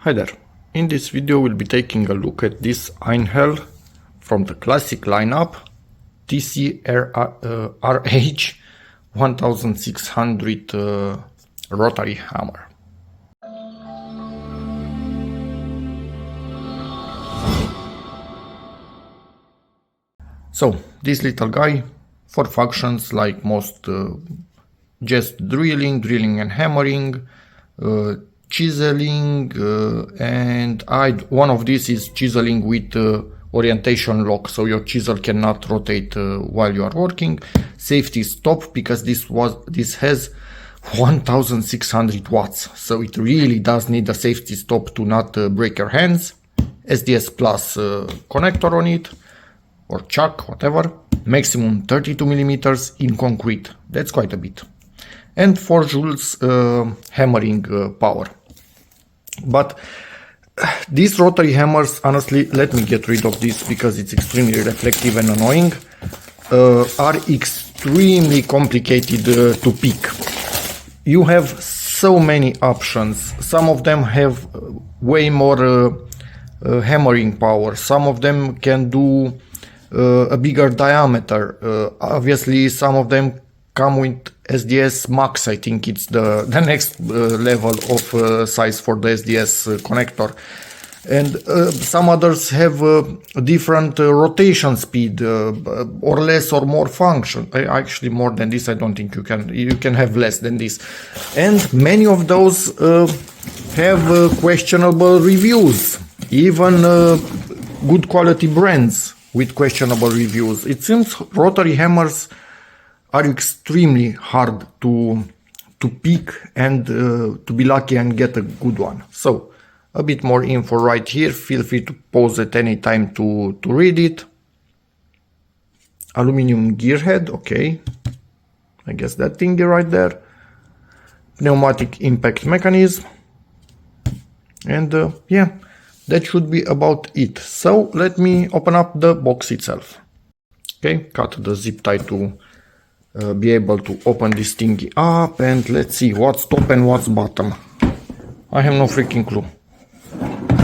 Hi there, in this video we'll be taking a look at this EINHELL from the classic lineup TC-RH 1600 Rotary Hammer. So this little guy for functions like most just drilling and hammering, chiseling, and one of these is chiseling with orientation lock, so your chisel cannot rotate while you are working. Safety stop, because this has 1600 watts, so it really does need a safety stop to not break your hands. SDS plus connector on it, or chuck, whatever. Maximum 32 millimeters in concrete, that's quite a bit. And 4 joules hammering power. But these rotary hammers, honestly, let me get rid of this because it's extremely reflective and annoying, are extremely complicated to pick. You have so many options. Some of them have way more hammering power. Some of them can do a bigger diameter. Obviously, some of them come with SDS Max. I think it's the next level of size for the SDS connector. And some others have different rotation speed, or less or more function. Actually, more than this, I don't think you can have less than this. And many of those have questionable reviews, even good quality brands with questionable reviews. It seems rotary hammers are extremely hard to pick and to be lucky and get a good one. So a bit more info right here. Feel free to pause at any time to read it. Aluminum gearhead, okay. I guess that thingy right there. Pneumatic impact mechanism. And yeah, that should be about it. So let me open up the box itself. Okay, cut the zip tie to be able to open this thingy up, and let's see what's top and what's bottom. I have no freaking clue.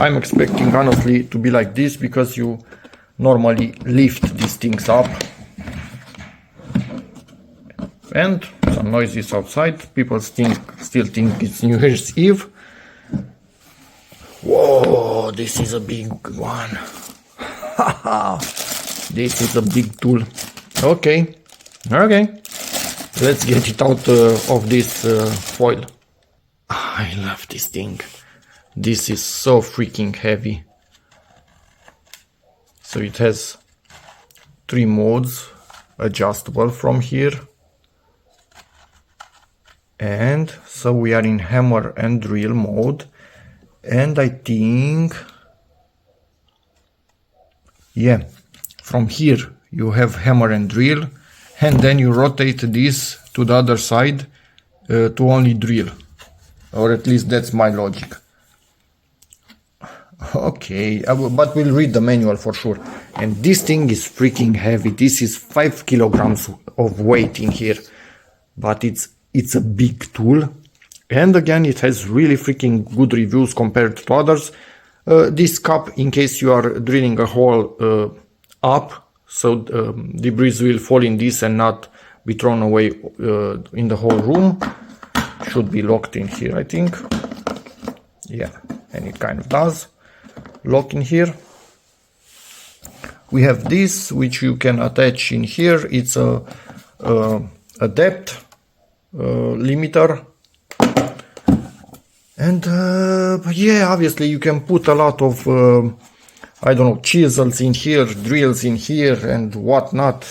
I'm expecting honestly to be like this, because you normally lift these things up. And some noises outside. People still think it's New Year's Eve. Whoa, this is a big one. This is a big tool. Okay, let's get it out of this foil. I love this thing. This is so freaking heavy. So it has 3 modes adjustable from here. And so we are in hammer and drill mode. And I think, yeah, from here you have hammer and drill, and then you rotate this to the other side to only drill, or at least that's my logic. Okay, but we'll read the manual for sure. And this thing is freaking heavy. This is 5 kilograms of weight in here, but it's a big tool. And again, it has really freaking good reviews compared to others. This cup, in case you are drilling a hole up, so debris will fall in this and not be thrown away in the whole room. Should be locked in here, I think. Yeah, and it kind of does lock in here. We have this, which you can attach in here. It's a depth limiter. And yeah, obviously you can put a lot of I don't know, chisels in here, drills in here, and whatnot.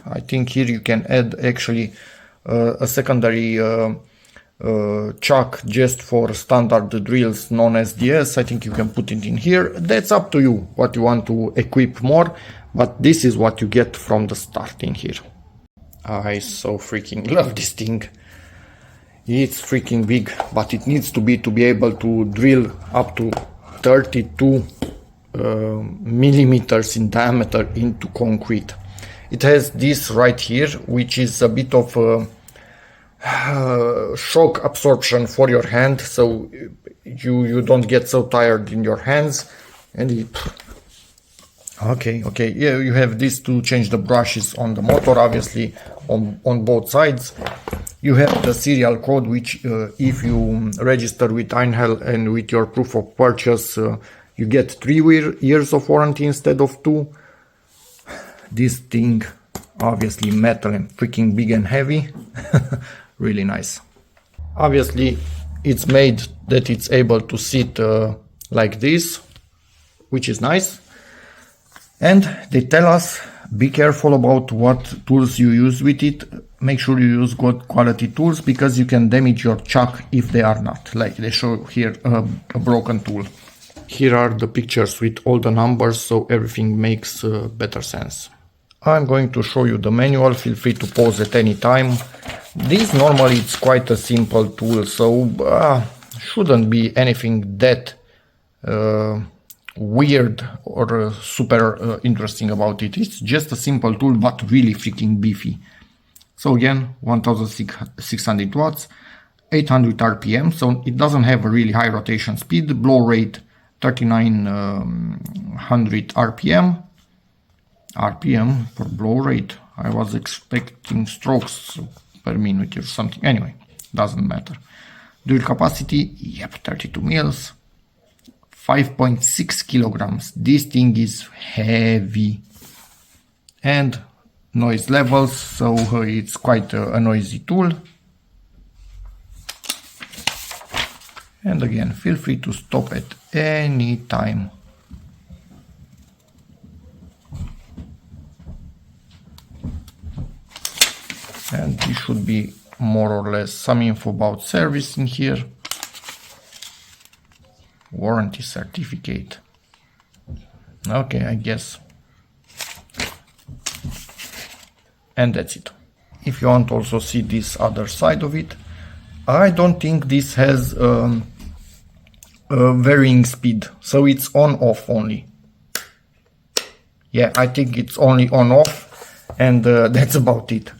I think here you can add actually a secondary chuck just for standard drills, non-SDS. I think you can put it in here. That's up to you what you want to equip more, but this is what you get from the start in here. I so freaking love this thing. It's freaking big, but it needs to be able to drill up to 32 millimeters in diameter into concrete. It has this right here, which is a bit of shock absorption for your hand, so you don't get so tired in your hands. And okay, yeah, you have this to change the brushes on the motor, obviously on both sides. You have the serial code, which if you register with EINHELL and with your proof of purchase, you get 3 years of warranty instead of 2. This thing, obviously metal and freaking big and heavy. Really nice. Obviously it's made that it's able to sit like this, which is nice. And they tell us, be careful about what tools you use with it. Make sure you use good quality tools, because you can damage your chuck if they are not. Like they show here a broken tool. Here are the pictures with all the numbers, so everything makes better sense. I'm going to show you the manual. Feel free to pause at any time. This normally it's quite a simple tool, so shouldn't be anything that weird or super interesting about it. It's just a simple tool, but really freaking beefy. So again, 1600 watts, 800 RPM, so it doesn't have a really high rotation speed. Blow rate 3900 RPM. RPM for blow rate. I was expecting strokes per minute or something. Anyway, doesn't matter. Dual capacity, yep, 32 mils. 5.6 kilograms. This thing is heavy. And noise levels, so it's quite a noisy tool. And again, feel free to stop at any time. And this should be more or less some info about service in here. Warranty certificate. Okay, I guess. And that's it. If you want to also see this other side of it, I don't think this has a varying speed, so it's on off only. Yeah, I think it's only on off, and that's about it.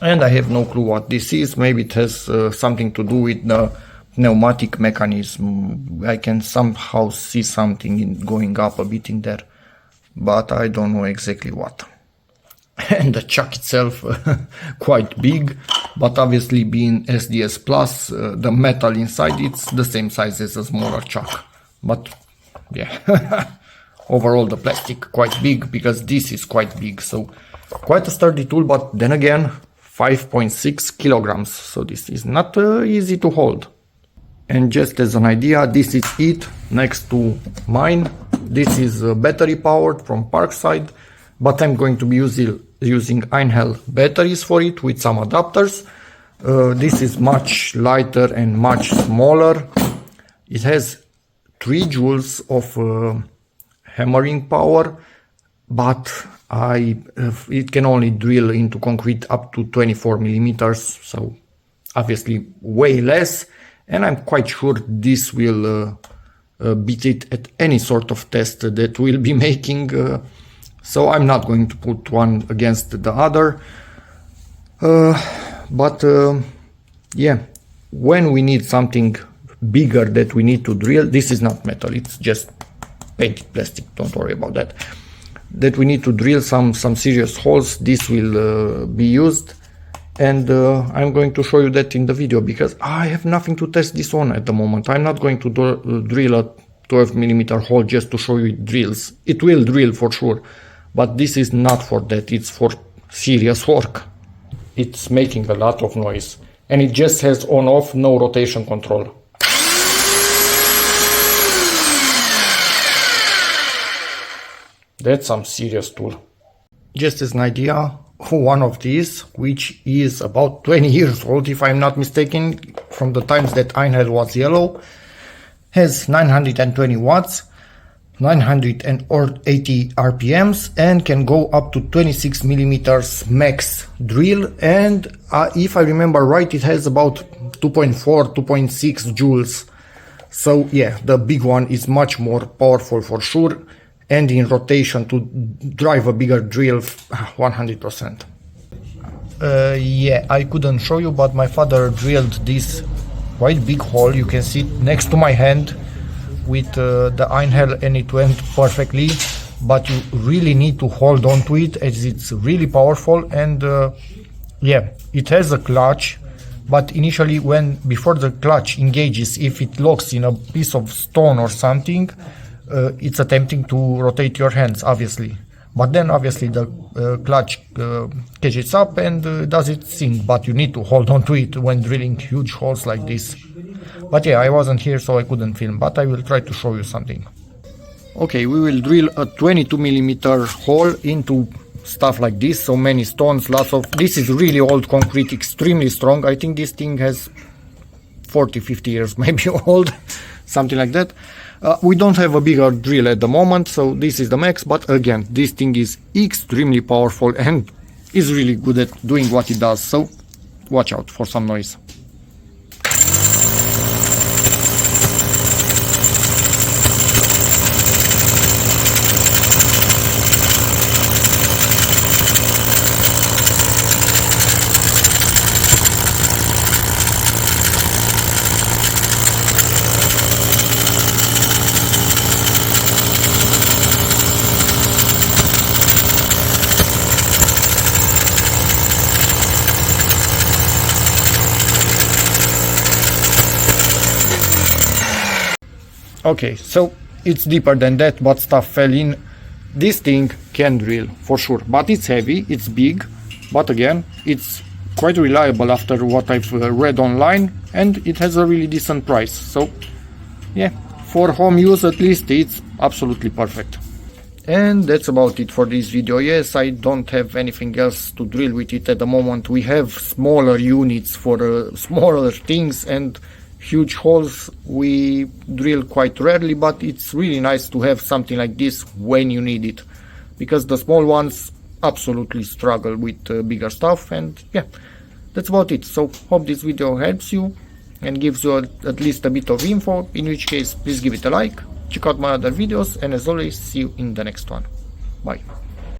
And I have no clue what this is. Maybe it has something to do with the pneumatic mechanism. I can somehow see something going up a bit in there, but I don't know exactly what. And the chuck itself quite big, but obviously being SDS plus, the metal inside, it's the same size as a smaller chuck. But yeah, overall the plastic quite big, because this is quite big, so quite a sturdy tool. But then again, 5.6 kilograms, so this is not easy to hold. And just as an idea, this is it next to mine. This is battery powered from Parkside, but I'm going to be using EINHELL batteries for it with some adapters. This is much lighter and much smaller. It has 3 joules of hammering power, but it can only drill into concrete up to 24 millimeters, so obviously way less. And I'm quite sure this will beat it at any sort of test that we'll be making. So I'm not going to put one against the other. But yeah, when we need something bigger that we need to drill, this is not metal, it's just painted plastic, don't worry about that. That we need to drill some serious holes, this will be used. And I'm going to show you that in the video, because I have nothing to test this on at the moment. I'm not going to drill a 12 millimeter hole just to show you it drills. It will drill for sure, but this is not for that, it's for serious work. It's making a lot of noise, and it just has on off, no rotation control. That's some serious tool. Just as an idea, one of these, which is about 20 years old if I'm not mistaken, from the times that EINHELL was yellow, has 920 watts, 980 RPMs, and can go up to 26 millimeters max drill. And if I remember right, it has about 2.4, 2.6 joules. So yeah, the big one is much more powerful for sure, and in rotation to drive a bigger drill 100%. Yeah, I couldn't show you, but my father drilled this quite big hole. You can see it next to my hand with the EINHELL, and it went perfectly, but you really need to hold on to it as it's really powerful. And yeah, it has a clutch, but initially before the clutch engages, if it locks in a piece of stone or something, it's attempting to rotate your hands, obviously. But then obviously the clutch catches up and does its thing, but you need to hold on to it when drilling huge holes like this. But yeah, I wasn't here so I couldn't film, but I will try to show you something. Okay, we will drill a 22mm hole into stuff like this, so many stones, this is really old concrete, extremely strong. I think this thing has 40-50 years maybe old, something like that. We don't have a bigger drill at the moment, so this is the max, but again, this thing is extremely powerful and is really good at doing what it does, so watch out for some noise. Okay, so it's deeper than that, but stuff fell in. This thing can drill for sure, but it's heavy, it's big, but again, it's quite reliable after what I've read online, and it has a really decent price. So yeah, for home use at least, it's absolutely perfect. And that's about it for this video. Yes, I don't have anything else to drill with it at the moment. We have smaller units for smaller things, and huge holes we drill quite rarely, but it's really nice to have something like this when you need it, because the small ones absolutely struggle with bigger stuff. And yeah, that's about it. So hope this video helps you and gives you at least a bit of info, in which case please give it a like, check out my other videos, and as always, see you in the next one. Bye.